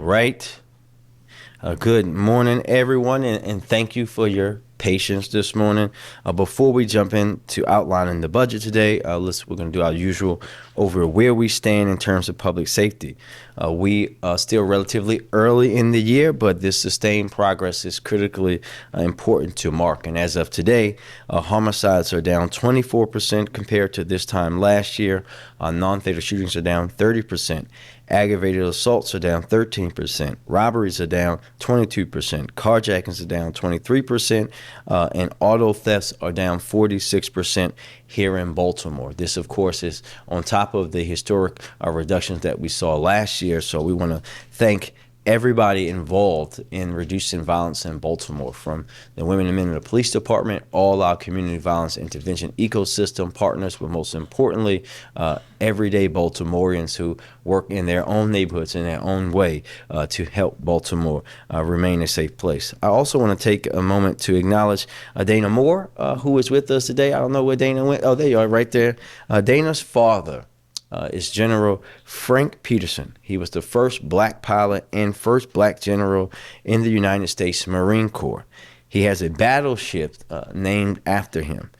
right. Good morning, everyone, and thank you for your patience this morning. Before we jump into outlining the budget today, we're going to do our usual over where we stand in terms of public safety. We are still relatively early in the year, but this sustained progress is critically important to mark. And as of today, homicides are down 24% compared to this time last year. Non-fatal shootings are down 30%. Aggravated assaults are down 13%. Robberies are down 22%. Carjackings are down 23%. And auto thefts are down 46% here in Baltimore. This, of course, is on top of the historic reductions that we saw last year. So we want to thank everybody involved in reducing violence in Baltimore, from the women and men in the police department, all our community violence intervention ecosystem partners, but most importantly, everyday Baltimoreans who work in their own neighborhoods in their own way to help Baltimore remain a safe place. I also want to take a moment to acknowledge Dana Moore, who is with us today. I don't know where Dana went. Oh, there you are, right there. Dana's father is General Frank Peterson. He was the first black pilot and first black general in the United States Marine Corps. He has a battleship named after him.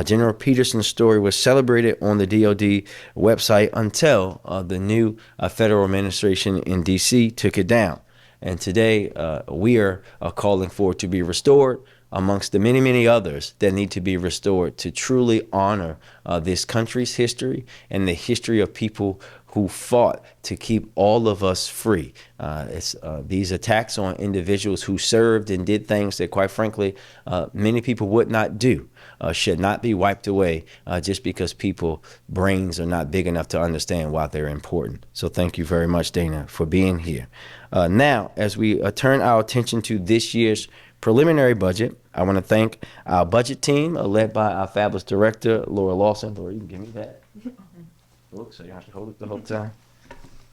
General Peterson's story was celebrated on the DoD website until the new federal administration in D.C. took it down. And today we are calling for it to be restored, amongst the many, many others that need to be restored to truly honor this country's history and the history of people who fought to keep all of us free. These attacks on individuals who served and did things that, quite frankly, many people would not do should not be wiped away just because people's brains are not big enough to understand why they're important. So thank you very much, Dana, for being here. Now, as we turn our attention to this year's preliminary budget, I want to thank our budget team led by our fabulous director, Laura Lawson. Laura, you can give me that. Look, so you have to hold it the whole time.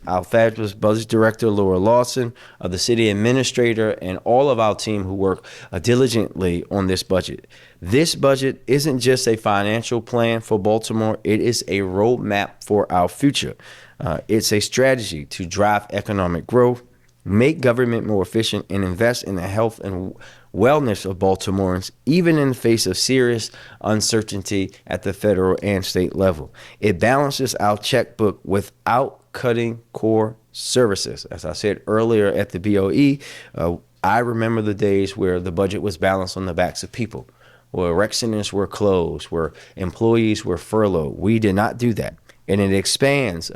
Our fabulous budget director, Laura Lawson, the city administrator, and all of our team who work diligently on this budget. This budget isn't just a financial plan for Baltimore. It is a roadmap for our future. It's a strategy to drive economic growth, make government more efficient, and invest in the health and wellness of Baltimoreans, even in the face of serious uncertainty at the federal and state level. It balances our checkbook without cutting core services. As I said earlier at the BOE, I remember the days where the budget was balanced on the backs of people, where rec centers were closed, where employees were furloughed. We did not do that. And it expands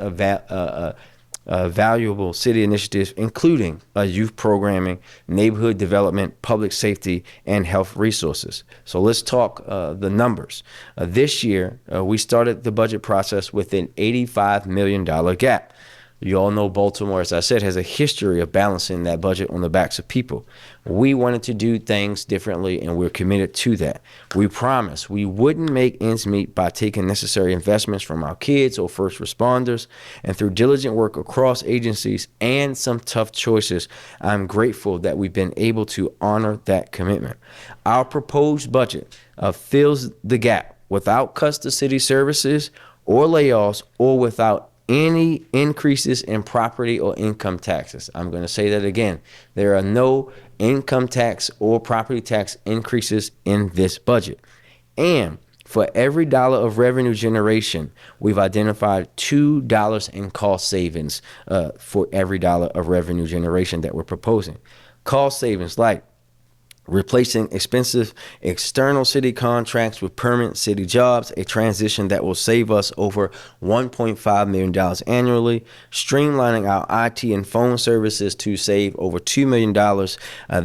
valuable city initiatives, including youth programming, neighborhood development, public safety, and health resources. So let's talk the numbers. This year, we started the budget process with an $85 million gap. You all know Baltimore, as I said, has a history of balancing that budget on the backs of people. We wanted to do things differently, and we're committed to that. We promised we wouldn't make ends meet by taking necessary investments from our kids or first responders. And through diligent work across agencies and some tough choices, I'm grateful that we've been able to honor that commitment. Our proposed budget fills the gap without cuts to city services or layoffs, or without any increases in property or income taxes. I'm going to say that again. There are no income tax or property tax increases in this budget. And for every dollar of revenue generation, we've identified $2 in cost savings for every dollar of revenue generation that we're proposing. Cost savings like replacing expensive external city contracts with permanent city jobs, a transition that will save us over $1.5 million annually, streamlining our IT and phone services to save over $2 million.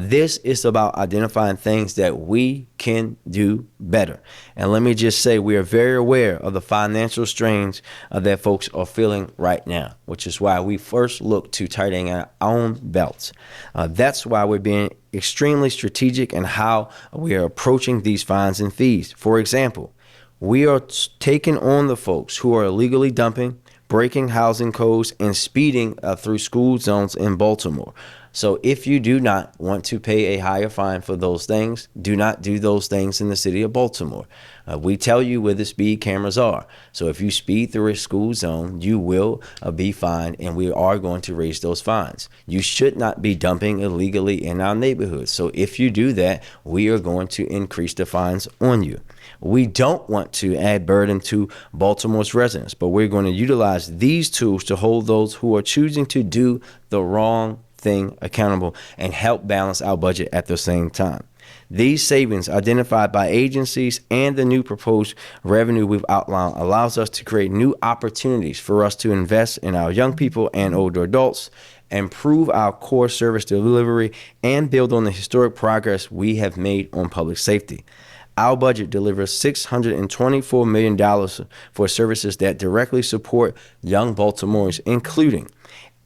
This is about identifying things that we can do better. And let me just say, we are very aware of the financial strains that folks are feeling right now, which is why we first look to tightening our own belts. That's why we're being extremely strategic in how we are approaching these fines and fees. For example, we are taking on the folks who are illegally dumping, breaking housing codes, and speeding through school zones in Baltimore. So if you do not want to pay a higher fine for those things, do not do those things in the city of Baltimore. We tell you where the speed cameras are. So if you speed through a school zone, you will be fined, and we are going to raise those fines. You should not be dumping illegally in our neighborhoods. So if you do that, we are going to increase the fines on you. We don't want to add burden to Baltimore's residents, but we're going to utilize these tools to hold those who are choosing to do the wrong thing accountable and help balance our budget at the same time. These savings identified by agencies and the new proposed revenue we've outlined allows us to create new opportunities for us to invest in our young people and older adults, improve our core service delivery, and build on the historic progress we have made on public safety. Our budget delivers $624 million for services that directly support young Baltimoreans, including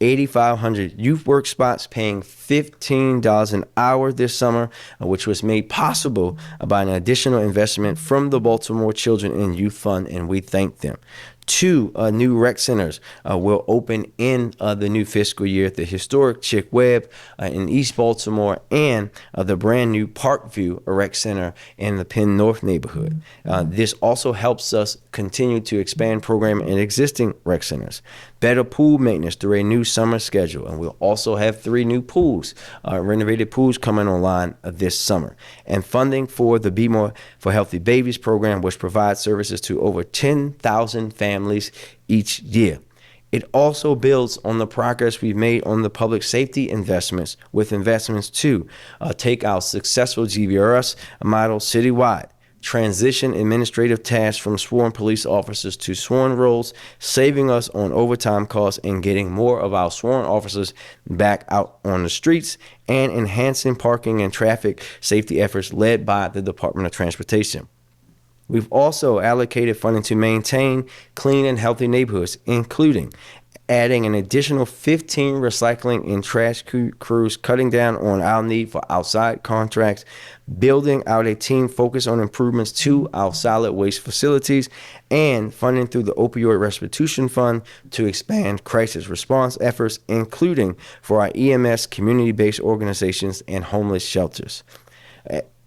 8,500 youth work spots paying $15 an hour this summer, which was made possible by an additional investment from the Baltimore Children and Youth Fund, and we thank them. 2 new rec centers will open in the new fiscal year: the historic Chick Webb in East Baltimore, and the brand new Parkview Rec Center in the Penn North neighborhood. This also helps us continue to expand programming in existing rec centers, better pool maintenance through a new summer schedule, and we'll also have 3 new pools, renovated pools coming online this summer, and funding for the Be More for Healthy Babies program, which provides services to over 10,000 families each year. It also builds on the progress we've made on the public safety investments, with investments to take our successful GVRS model citywide, transition administrative tasks from sworn police officers to sworn roles, saving us on overtime costs and getting more of our sworn officers back out on the streets, and enhancing parking and traffic safety efforts led by the Department of Transportation. We've also allocated funding to maintain clean and healthy neighborhoods, including adding an additional 15 recycling and trash crews, cutting down on our need for outside contracts, building out a team focused on improvements to our solid waste facilities, and funding through the Opioid Restitution Fund to expand crisis response efforts, including for our EMS, community-based organizations, and homeless shelters.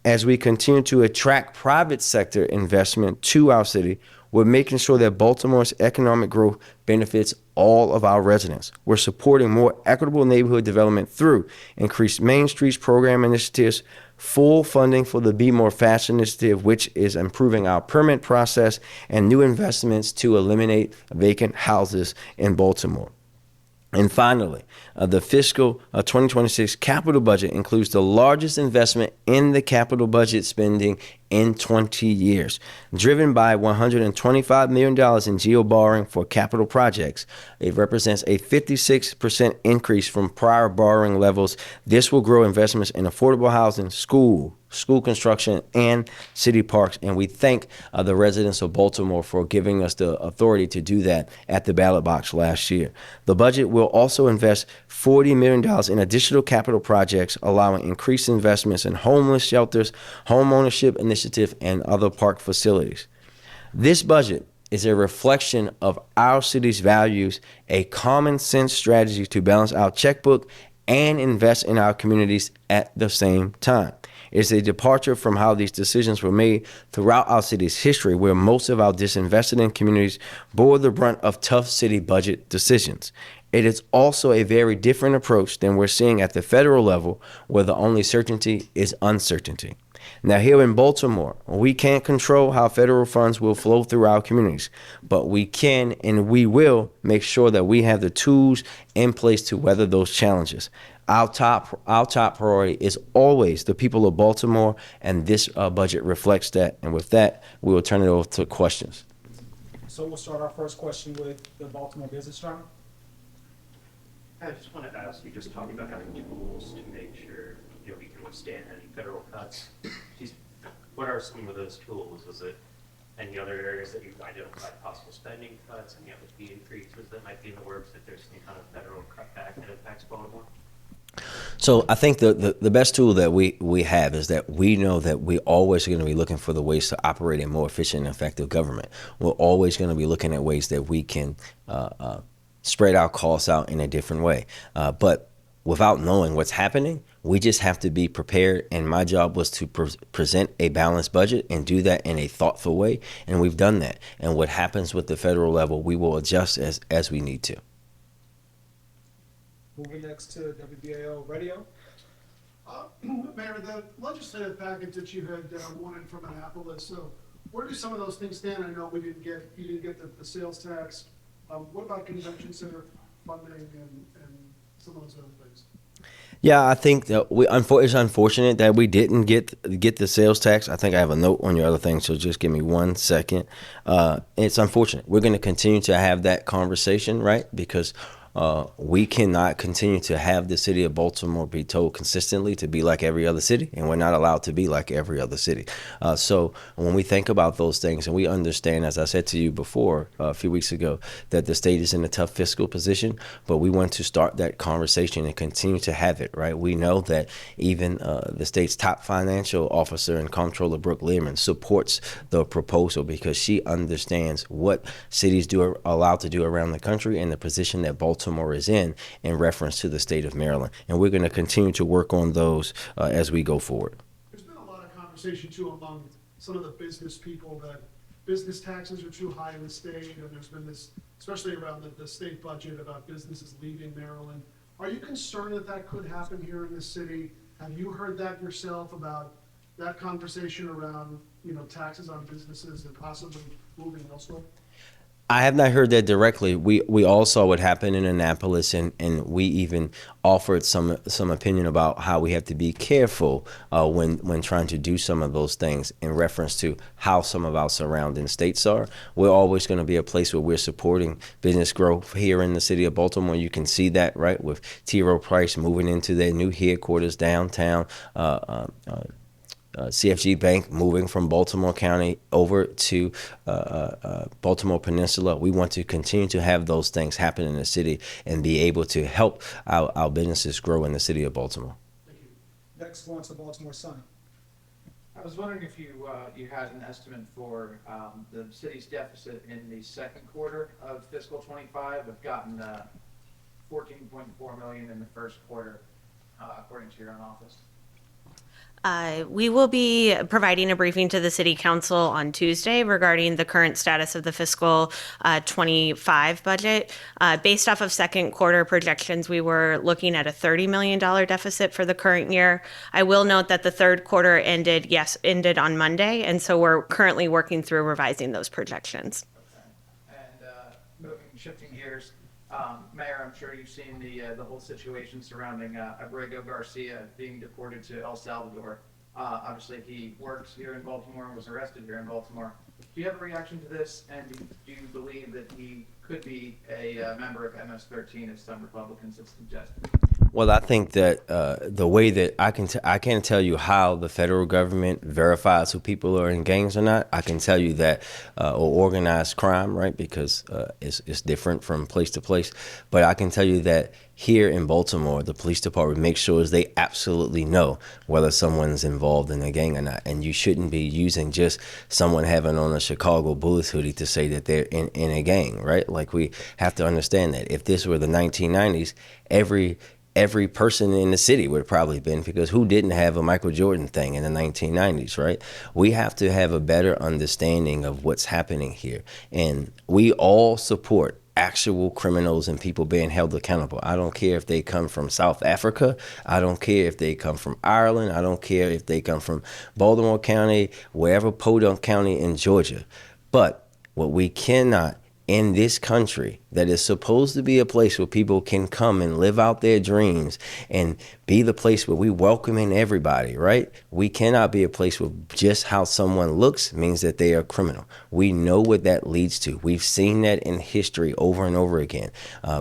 As we continue to attract private sector investment to our city, we're making sure that Baltimore's economic growth benefits all of our residents. We're supporting more equitable neighborhood development through increased Main Streets program initiatives, full funding for the Be More Fast initiative, which is improving our permit process, and new investments to eliminate vacant houses in Baltimore. And finally, the fiscal 2026 capital budget includes the largest investment in the capital budget spending in 20 years. Driven by $125 million in GEO borrowing for capital projects, it represents a 56% increase from prior borrowing levels. This will grow investments in affordable housing, school construction, and city parks. And we thank the residents of Baltimore for giving us the authority to do that at the ballot box last year. The budget will also invest $40 million in additional capital projects, allowing increased investments in homeless shelters, home ownership initiative, and other park facilities. This budget is a reflection of our city's values, a common sense strategy to balance our checkbook and invest in our communities at the same time. It's a departure from how these decisions were made throughout our city's history, where most of our disinvested in communities bore the brunt of tough city budget decisions. It is also a very different approach than we're seeing at the federal level, where the only certainty is uncertainty. Now, here in Baltimore, we can't control how federal funds will flow through our communities, but we can and we will make sure that we have the tools in place to weather those challenges. Our top priority is always the people of Baltimore, and this budget reflects that. And with that, we will turn it over to questions. So we'll start our first question with the Baltimore Business Journal. I just want to ask you, just talking about having tools to make sure we can withstand any federal cuts. What are some of those tools? Is it any other areas that you've identified possible spending cuts, any other fee increases that might be in the works if there's some kind of federal cutback that impacts Baltimore? So I think the best tool that we have is that we know that we're always going to be looking for the ways to operate a more efficient and effective government. We're always going to be looking at ways that we can spread our costs out in a different way. But without knowing what's happening. We just have to be prepared. And my job was to present a balanced budget and do that in a thoughtful way. And we've done that. And what happens with the federal level, we will adjust as we need to. Moving next to WBAL Radio. Mayor, the legislative package that you had wanted from Annapolis, so where do some of those things stand? I know you didn't get the sales tax. What about convention center funding and some of those other things? Yeah, I think that it's unfortunate that we didn't get the sales tax. I think I have a note on your other thing, so just give me 1 second. It's unfortunate. We're going to continue to have that conversation, right? Because we cannot continue to have the city of Baltimore be told consistently to be like every other city, and we're not allowed to be like every other city. So when we think about those things, and we understand, as I said to you before a few weeks ago, that the state is in a tough fiscal position, but we want to start that conversation and continue to have it, right? We know that even the state's top financial officer and comptroller, Brooke Learman, supports the proposal because she understands what cities are allowed to do around the country and the position that Baltimore is in reference to the state of Maryland. And we're going to continue to work on those as we go forward. There's been a lot of conversation too among some of the business people that business taxes are too high in the state, and there's been this, especially around the state budget, about businesses leaving Maryland. Are you concerned that that could happen here in the city? Have you heard that yourself about that conversation around, taxes on businesses and possibly moving elsewhere? I have not heard that directly. We all saw what happened in Annapolis, and we even offered some opinion about how we have to be careful when trying to do some of those things in reference to how some of our surrounding states are. We're always going to be a place where we're supporting business growth here in the city of Baltimore. You can see that, right, with T. Rowe Price moving into their new headquarters downtown. CFG Bank moving from Baltimore County over to Baltimore Peninsula. We want to continue to have those things happen in the city and be able to help our businesses grow in the city of Baltimore. Thank you. Next, going to Baltimore Sun. I was wondering if you had an estimate for the city's deficit in the second quarter of fiscal 25. We've gotten 14.4 million in the first quarter, according to your own office. We will be providing a briefing to the City Council on Tuesday regarding the current status of the fiscal 25 budget. Based off of second quarter projections, we were looking at a $30 million deficit for the current year. I will note that the third quarter ended on Monday, and so we're currently working through revising those projections. Okay. And shifting gears, Mayor, I'm sure you've seen the whole situation surrounding Abrego Garcia being deported to El Salvador. Obviously, he works here in Baltimore and was arrested here in Baltimore. Do you have a reaction to this, and do you believe that he could be a member of MS-13, as some Republicans have suggested? Well, I think that the way that I can't tell you how the federal government verifies who people are in gangs or not. I can tell you that or organized crime, right? Because it's different from place to place. But I can tell you that here in Baltimore, the police department makes sure they absolutely know whether someone's involved in a gang or not. And you shouldn't be using just someone having on a Chicago Bulls hoodie to say that they're in a gang, right? Like, we have to understand that if this were the 1990s, every person in the city would have probably been, because who didn't have a Michael Jordan thing in the 1990s, right? We have to have a better understanding of what's happening here. And we all support actual criminals and people being held accountable. I don't care if they come from South Africa. I don't care if they come from Ireland. I don't care if they come from Baltimore County, wherever, Podunk County in Georgia. But what we cannot, in this country that is supposed to be a place where people can come and live out their dreams and be the place where we welcome in everybody, right? We cannot be a place where just how someone looks means that they are a criminal. We know what that leads to. We've seen that in history over and over again.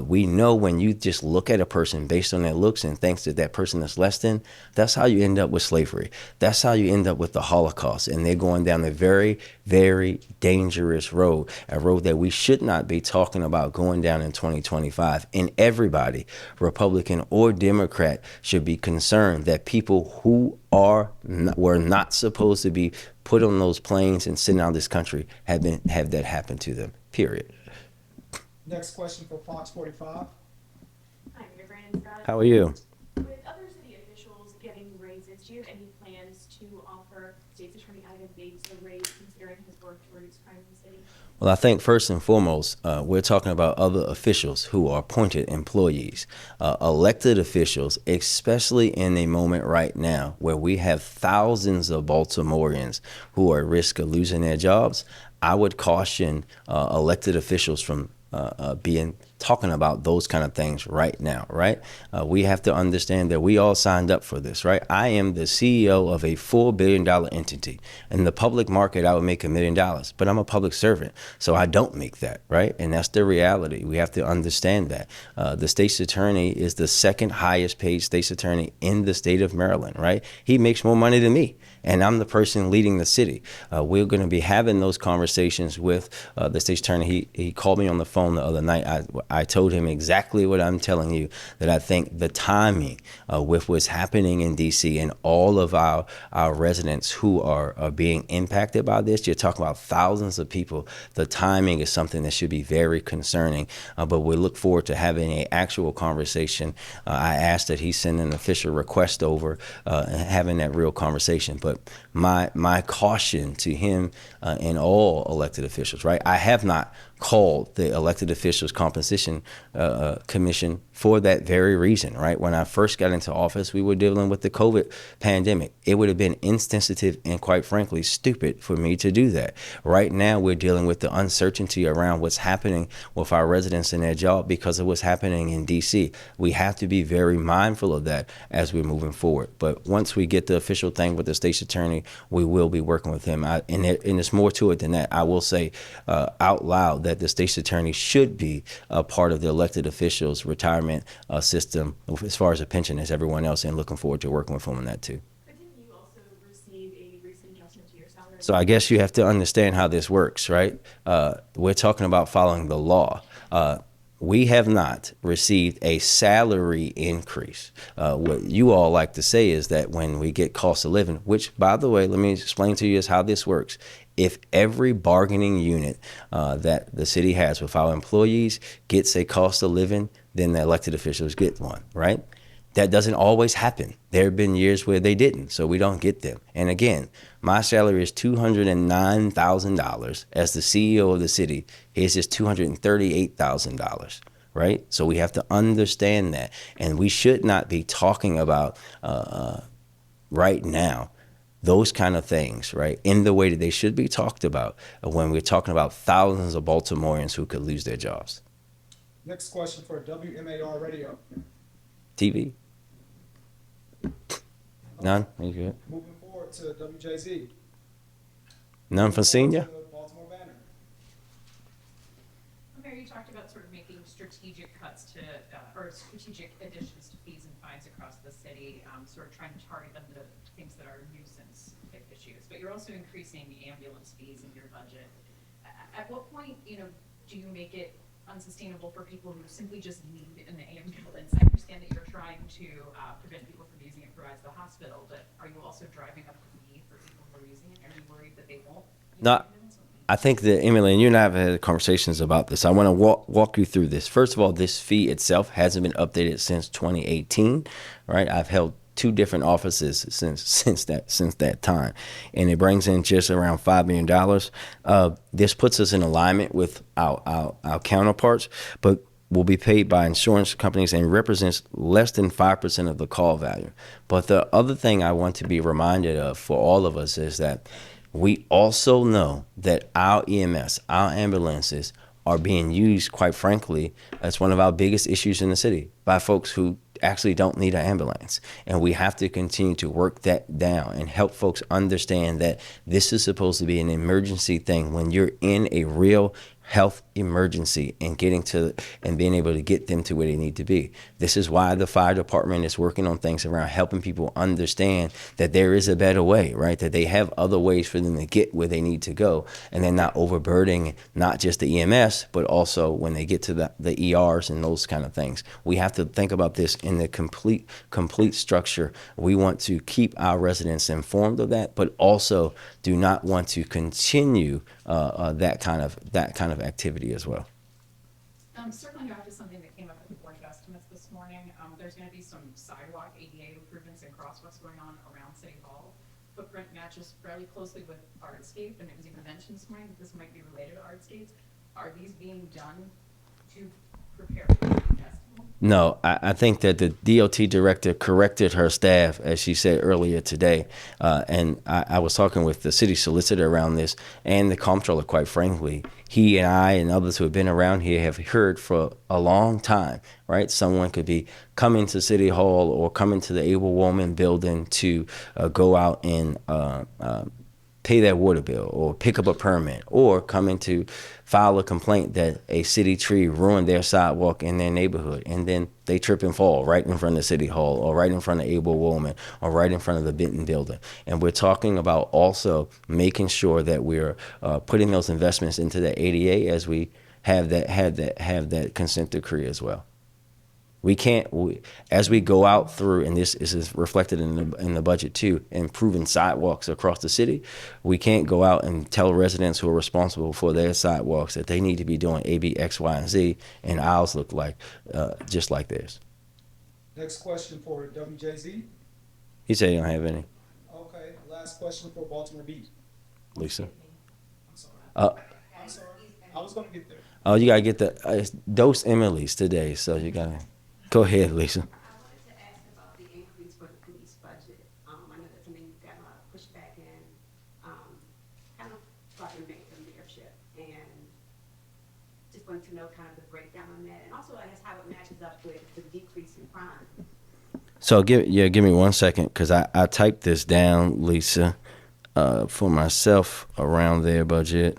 We know when you just look at a person based on their looks and thinks that that person is less than, that's how you end up with slavery. That's how you end up with the Holocaust. And they're going down a very, very dangerous road, a road that we should not be talking about going down in 2025. And everybody, Republican or Democrat, should be concerned that people who were not supposed to be put on those planes and sent out of this country have that happen to them, period. Next question for Fox 45. Hi, I'm Brandon Scott. How are you? do you have any plans to offer State's Attorney Ivan Bates a raise considering his work to reduce crime in the city? Well, I think first and foremost, we're talking about other officials who are appointed employees, elected officials, especially in a moment right now where we have thousands of Baltimoreans who are at risk of losing their jobs. I would caution elected officials from talking about those kind of things right now, right? We have to understand that we all signed up for this, right? I am the CEO of a $4 billion entity. In the public market, I would make $1 million, but I'm a public servant, so I don't make that, right? And that's the reality. We have to understand that. The state's attorney is the second highest paid state's attorney in the state of Maryland, right? He makes more money than me, and I'm the person leading the city. We're going to be having those conversations with the state's attorney. He called me on the phone the other night. I told him exactly what I'm telling you, that I think the timing with what's happening in D.C. and all of our residents who are being impacted by this, you're talking about thousands of people. The timing is something that should be very concerning, but we look forward to having an actual conversation. I asked that he send an official request over and having that real conversation. But my caution to him and all elected officials, right? I have not called the elected officials compensation commission for that very reason, right? When I first got into office, we were dealing with the COVID pandemic. It would have been insensitive and quite frankly stupid for me to do that. Right now, we're dealing with the uncertainty around what's happening with our residents in their job because of what's happening in DC. We have to be very mindful of that as we're moving forward. But once we get the official thing with the state's attorney, we will be working with him. And there's more to it than that. I will say out loud that the state's attorney should be a part of the elected officials' retirement system as far as a pension as everyone else, and looking forward to working with him on that too. But didn't you also receive a recent adjustment to your salary? So I guess you have to understand how this works, right? We're talking about following the law. We have not received a salary increase. What you all like to say is that when we get cost of living, which, by the way, let me explain to you is how this works. If every bargaining unit that the city has with our employees gets a cost of living, then the elected officials get one, right? That doesn't always happen. There have been years where they didn't, so we don't get them. And again, my salary is $209,000 as the CEO of the city. His is $238,000, right? So we have to understand that. And we should not be talking about right now those kind of things, right, in the way that they should be talked about when we're talking about thousands of Baltimoreans who could lose their jobs. Next question for WMAR Radio. TV? None? You good? Moving forward to WJZ. None for senior? To the Baltimore Banner. Mayor, you talked about sort of making strategic cuts to, or strategic additions to fees and fines across the city, sort of trying to target them to things that are nuisance issues. But you're also increasing the ambulance fees in your budget. At what point, do you make it unsustainable for people who simply just need an ambulance? I understand that you're trying to prevent people from using it for rides to the hospital, but are you also driving up the need for people who are using it? Are you worried that they won't use No, the ambulance? I think that, Emily, and you and I have had conversations about this. I want to walk you through this. First of all, this fee itself hasn't been updated since 2018, right? I've held two different offices since that time, and it brings in just around $5 million. This puts us in alignment with our counterparts, but will be paid by insurance companies and represents less than 5% of the call value. But the other thing I want to be reminded of for all of us is that we also know that our EMS, our ambulances, are being used, quite frankly, as one of our biggest issues in the city by folks who actually don't need an ambulance. And we have to continue to work that down and help folks understand that this is supposed to be an emergency thing when you're in a real health emergency and getting to and being able to get them to where they need to be. This is why the fire department is working on things around helping people understand that there is a better way, right? That they have other ways for them to get where they need to go, and they're not overburdening not just the EMS, but also when they get to the ERs and those kind of things. We have to think about this in the complete structure. We want to keep our residents informed of that, but also do not want to continue that kind of activity as well. Circling back to something that came up at the Board of Estimates this morning, there's going to be some sidewalk ADA improvements and crosswalks going on around footprint matches fairly closely with Artscape, and it was even mentioned this morning that this might be related to Artscapes. Are these being done to prepare for the festival? No, I think that the DOT director corrected her staff, as she said earlier today. And I was talking with the city solicitor around this and the comptroller, quite frankly. He and I and others who have been around here have heard for a long time, right? Someone could be coming to City Hall or coming to the Able Woman building to go out and pay their water bill or pick up a permit or coming to file a complaint that a city tree ruined their sidewalk in their neighborhood, and then they trip and fall right in front of City Hall or right in front of Able Woman or right in front of the Benton building. And we're talking about also making sure that we're putting those investments into the ADA as we have that consent decree as well. We can't, as we go out through, and this is reflected in the budget too, improving sidewalks across the city. We can't go out and tell residents who are responsible for their sidewalks that they need to be doing A, B, X, Y, and Z, and ours look like just like theirs. Next question for WJZ. He said he don't have any. Okay, last question for Baltimore Beat. Lisa. I'm sorry. I'm sorry. I was gonna get there. Oh, you gotta get the dose Emily's today, so you gotta go ahead, Lisa. I wanted to ask about the increase for the police budget. I know that's something you've got a lot of pushback in, kind of about your mayorship, and just wanted to know kind of the breakdown on that, and also I guess how it matches up with the decrease in crime. So give me 1 second, because I typed this down, Lisa, for myself around their budget.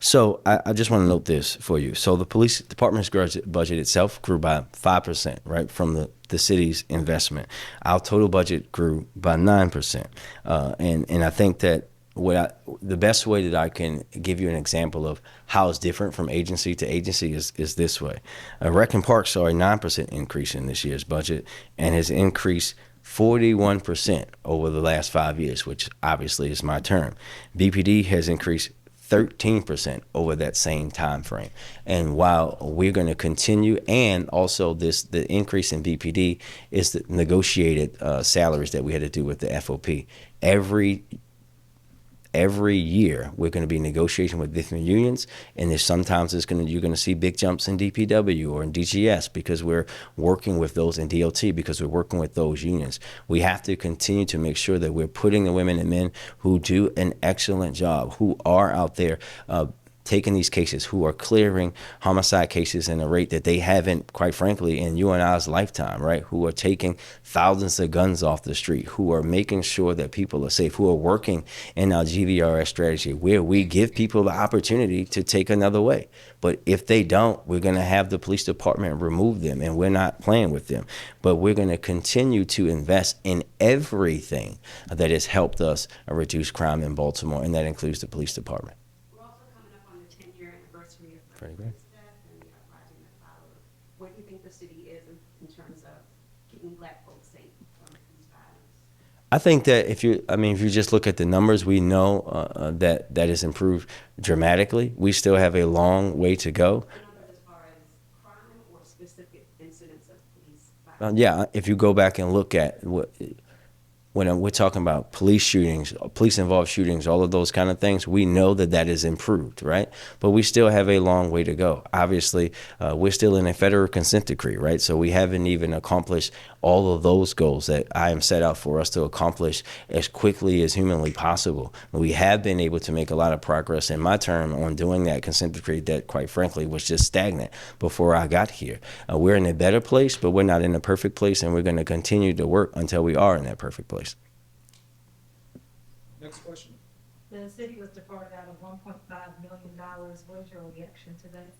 So I just want to note this for you. So the police department's budget itself grew by 5%, right, from the city's investment. Our total budget grew by 9%. And I think that the best way that I can give you an example of how it's different from agency to agency is this way. Rec and Parks saw a 9% increase in this year's budget and has increased 41% over the last 5 years, which obviously is my term. BPD has increased 13% over that same time frame. And while we're going to continue, and also the increase in BPD is the negotiated salaries that we had to do with the FOP. Every year we're going to be negotiating with different unions, and you're going to see big jumps in DPW or in DGS because we're working with those in DOT, because we're working with those unions. We have to continue to make sure that we're putting the women and men who do an excellent job, who are out there taking these cases, who are clearing homicide cases in a rate that they haven't, quite frankly, in you and I's lifetime, right? Who are taking thousands of guns off the street, who are making sure that people are safe, who are working in our GVRS strategy where we give people the opportunity to take another way. But if they don't, we're going to have the police department remove them, and we're not playing with them. But we're going to continue to invest in everything that has helped us reduce crime in Baltimore, and that includes the police department. Pretty good. And the uprising that followed. Where do you think the city is in terms of keeping Black folks safe from police violence? I think that if you just look at the numbers, we know that has improved dramatically. We still have a long way to go. The numbers as far as crime or specific incidents of police violence? Yeah, if you go back and look at when we're talking about police shootings, police-involved shootings, all of those kind of things, we know that is improved, right? But we still have a long way to go. Obviously, we're still in a federal consent decree, right? So we haven't even accomplished all of those goals that I am set out for us to accomplish as quickly as humanly possible. We have been able to make a lot of progress in my term on doing that consent decree that, quite frankly, was just stagnant before I got here. We're in a better place, but we're not in a perfect place, and we're going to continue to work until we are in that perfect place. Next question. The city was defrauded out of $1.5 million. What is your reaction to that?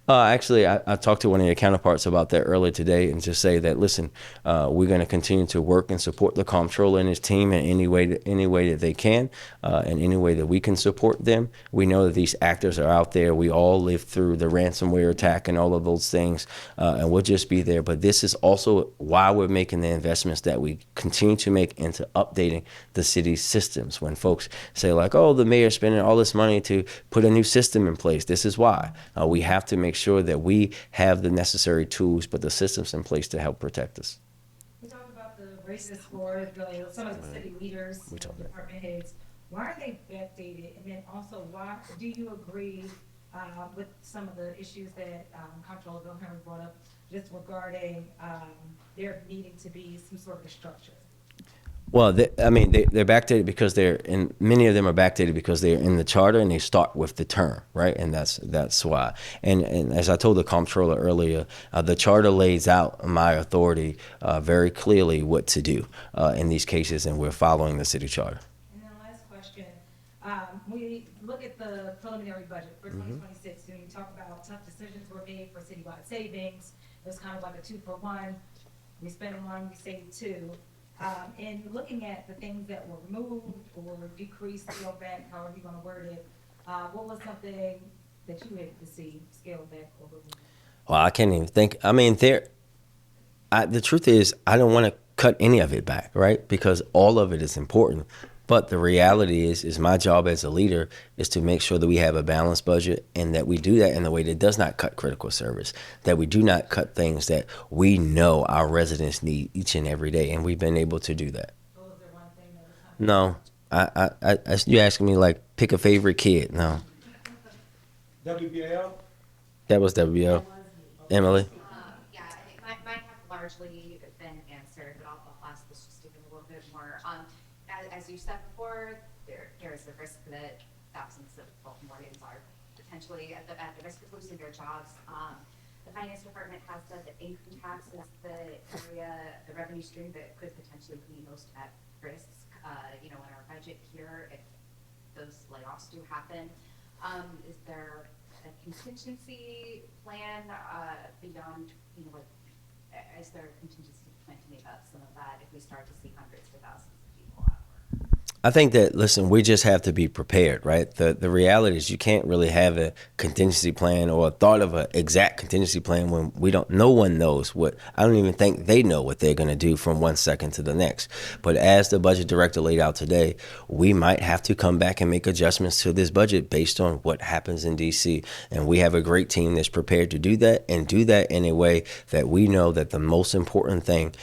Actually, I talked to one of your counterparts about that earlier today, and just say that, listen, we're going to continue to work and support the comptroller and his team in any way that they can, and any way that we can support them. We know that these actors are out there. We all lived through the ransomware attack and all of those things, and we'll just be there. But this is also why we're making the investments that we continue to make into updating the city's systems. When folks say like, oh, the mayor's spending all this money to put a new system in place, this is why. We have to make sure that we have the necessary tools, but the systems in place to help protect us. We talked about the racist for some of the city leaders, We told that. department heads. Why are they backdated? And then also, why do you agree with some of the issues that Comptroller Bill Henry brought up, just regarding there needing to be some sort of structure? Well, they're backdated because many of them are backdated because they're in the charter and they start with the term, right? And that's why. And as I told the comptroller earlier, the charter lays out my authority very clearly what to do in these cases, and we're following the city charter. And then last question, we look at the preliminary budget for 2026, and you talk about tough decisions were made for citywide savings. It was kind of like a 2-for-1. We spend one, we save two. And looking at the things that were removed or decreased, scaled back, however you want to word it, what was something that you hated to see scaled back or removed? Well, I can't even think. I mean, the truth is, I don't want to cut any of it back, right? Because all of it is important. But the reality is my job as a leader is to make sure that we have a balanced budget and that we do that in a way that does not cut critical service, that we do not cut things that we know our residents need each and every day. And we've been able to do that. Or was there one thing that was kind of... No, you asking me like pick a favorite kid. No, WBAL? that was WBO. Emily? Yeah, I think mine have largely been answered, but I'll ask this just to give a little bit more. As you said before, there is the risk that thousands of Baltimoreans are potentially at the risk of losing their jobs. The finance department has said that income tax is the revenue stream that could potentially be most at risk, in our budget here if those layoffs do happen. Is there a contingency plan beyond, is there a contingency plan to make up some of that if we start to see hundreds of thousands of people out of work? I think that, listen, we just have to be prepared, right? The reality is you can't really have a contingency plan or a thought of an exact contingency plan when no one knows I don't even think they know what they're going to do from one second to the next. But as the budget director laid out today, we might have to come back and make adjustments to this budget based on what happens in DC. And we have a great team that's prepared to do that and do that in a way that we know that the most important thing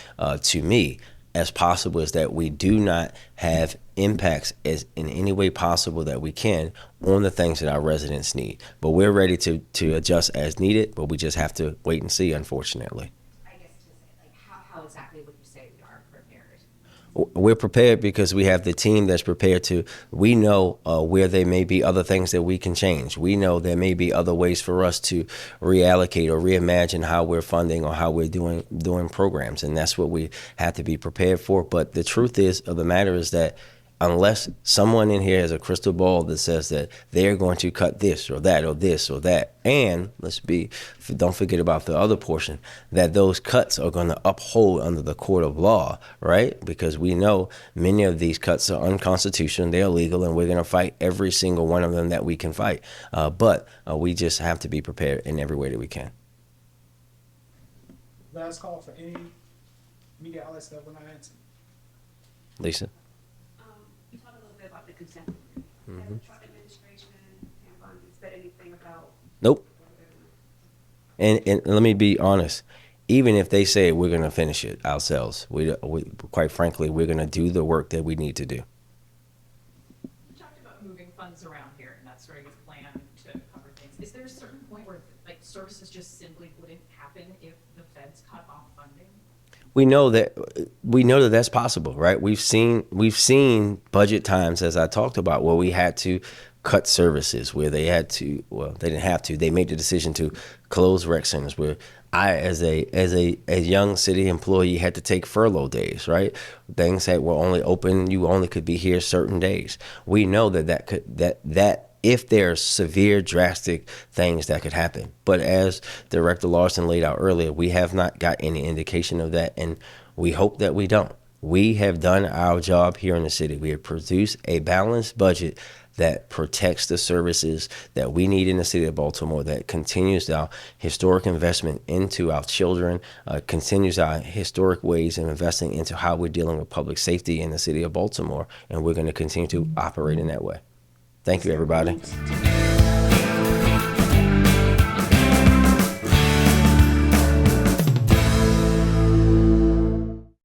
to me as possible is that we do not have impacts as in any way possible that we can on the things that our residents need. But we're ready to adjust as needed, but we just have to wait and see, unfortunately. I guess to say, how exactly would you say we are prepared? We're prepared because we have the team that's prepared we know where there may be other things that we can change. We know there may be other ways for us to reallocate or reimagine how we're funding or how we're doing programs. And that's what we have to be prepared for. But the truth of the matter is that unless someone in here has a crystal ball that says that they're going to cut this or that or this or that, and don't forget about the other portion, that those cuts are going to uphold under the court of law, right? Because we know many of these cuts are unconstitutional, they're illegal, and we're going to fight every single one of them that we can fight. But we just have to be prepared in every way that we can. Last call for any media outlets that were not answered. Lisa? You talked a little bit about the consent decree. Has the Trump administration said anything about? Nope. And let me be honest. Even if they say we're going to finish it ourselves, we quite frankly, we're going to do the work that we need to do. We talked about moving funds around here, and that's sort of a plan to cover things. Is there a certain point where services just simply wouldn't happen if the feds cut off funding? We know that that's possible, right? We've seen budget times, as I talked about, where we had to cut services, where they didn't have to. They made the decision to close rec centers, where I, as a young city employee, had to take furlough days, right? Things that were only open, you only could be here certain days. We know that if there are severe, drastic things that could happen. But as Director Larson laid out earlier, we have not got any indication of that, and we hope that we don't. We have done our job here in the city. We have produced a balanced budget that protects the services that we need in the city of Baltimore, that continues our historic investment into our children, continues our historic ways of investing into how we're dealing with public safety in the city of Baltimore, and we're going to continue to operate in that way. Thank you, everybody.